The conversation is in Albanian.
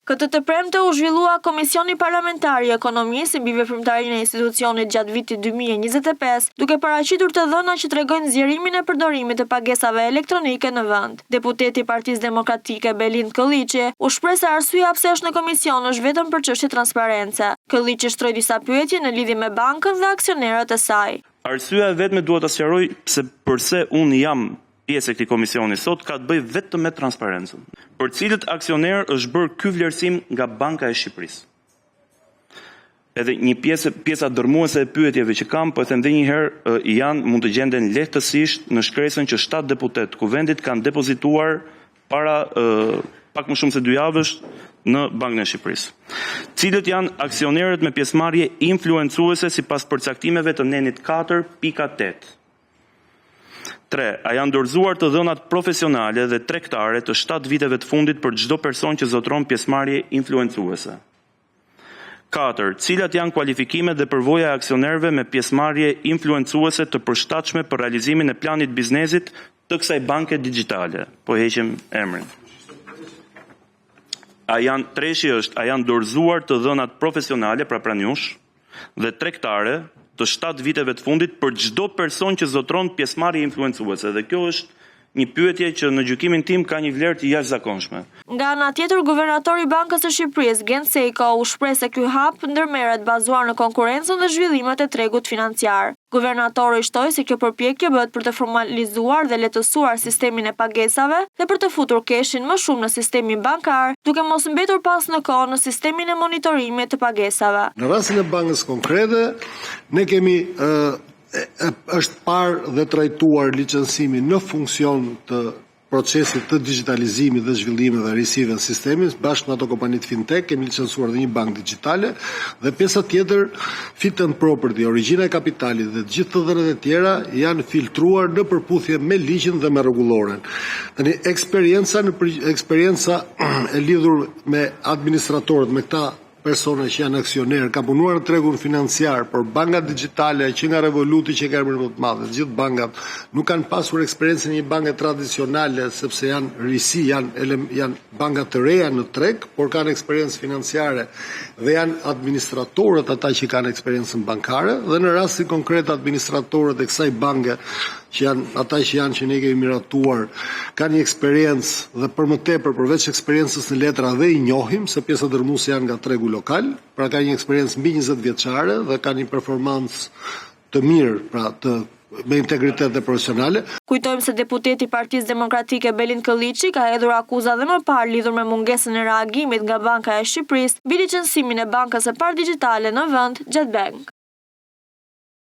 Këtë të premte u zhvillua Komisioni Parlamentar i Ekonomisë mbi veprimtarinë e institucionit gjatë vitit 2025, duke paraqitur të dhëna që tregojnë zgjerimin e përdorimit të pagesave elektronike në vend. Deputeti i Partisë Demokratike Belind Kolliçi u shpreh se arsyeja pse është në komision është vetëm për çështje transparence. Kolliçi shtroi disa pyetje në lidhje me bankën dhe aksionerët e saj. Arsyeja vetme duhet ta sqaroj pse unë jam pjesë e këtij komisioni sot ka të bëjë vetëm me transparencën. Për cilët aksioner është bërë ky vlerësim nga Banka e Shqipërisë. Edhe një pjesa dërmuese e pyetjeve që kam, po e them edhe një herë, mund të gjenden lehtësisht në shkresën që 7 deputet kuvendit kanë depozituar para pak më shumë se 2 javësh në Bankën e Shqipërisë. Cilët janë aksionerët me pjesëmarrje influencuese sipas përcaktimeve të nenit 4.8. 3. A janë dorëzuar të dhënat profesionale dhe tregtare të 7 viteve të fundit për çdo person që zotron pjesëmarrje influencuese. 4. Cilat janë kualifikimet dhe përvoja e aksionerëve me pjesëmarrje influencuese të përshtatshme për realizimin e planit biznesit të kësaj banke digjitale. Po heqim emrin. A janë dorëzuar të dhënat profesionale, pra pranjush, dhe tregtare të 7 viteve të fundit për çdo person që zotron pjesëmarrje influencuese. Dhe kjo është një pyetje që në gjykimin tim ka një vlerë të jashtëzakonshme. Nga ana tjetër, guvernatori i Bankës së Shqipërisë, Gent Sejko, u shpreh se ky hap ndërmerret bazuar në konkurrencën dhe zhvillimet e tregut financiar. Guvernatori shtoi se kjo përpjekje bëhet për të formalizuar dhe lehtësuar sistemin e pagesave dhe për të futur keshin më shumë në sistemin bankar, duke mos mbetur pas në kohë në sistemin e monitorimit të pagesave. Në rastin e bankës konkrete, ne kemi është parë dhe trajtuar licencimin në funksion të procesit të digitalizimit dhe zhvillimit dhe rrisive në sistemin, bashkë me ato kompanitë fintech, kemi licencuar dhe një bankë digjitale, dhe pjesa tjetër, fit and property, origjina e kapitalit dhe gjithë të dhënat e tjera janë filtruar në përputhje me ligjin dhe me rregulloren. Tani eksperienca e lidhur me administratorët, me këta persona që janë aksionerë, ka punuar në tregun financiar, por bankat digjitale që nga revoluti që ka më të madhe, gjithë bankat nuk kanë pasur eksperiencën e një banke tradicionale, sepse janë risi, janë bankat të reja në treg, por kanë eksperiencë financiare dhe janë administratorët ata që kanë eksperiencën bankare, dhe në rastin konkret administratorët e kësaj banke që ne kemi miratuar, kanë një eksperiencë dhe për më tepër përveç eksperiencës në letra dhe i njohim, se pjesa dërmuese janë nga tregu lokal, pra ka një eksperiencë mbi 20 vjeçare dhe ka një performancë të mirë, pra me integritet dhe profesionale. Kujtojmë se deputeti i Partisë Demokratike Belind Kolliçi ka hedhur akuza dhe më parë lidhur me mungesën e reagimit nga Banka e Shqipërisë mbi licencimin e bankës së parë digjitale në vend, Jetbank.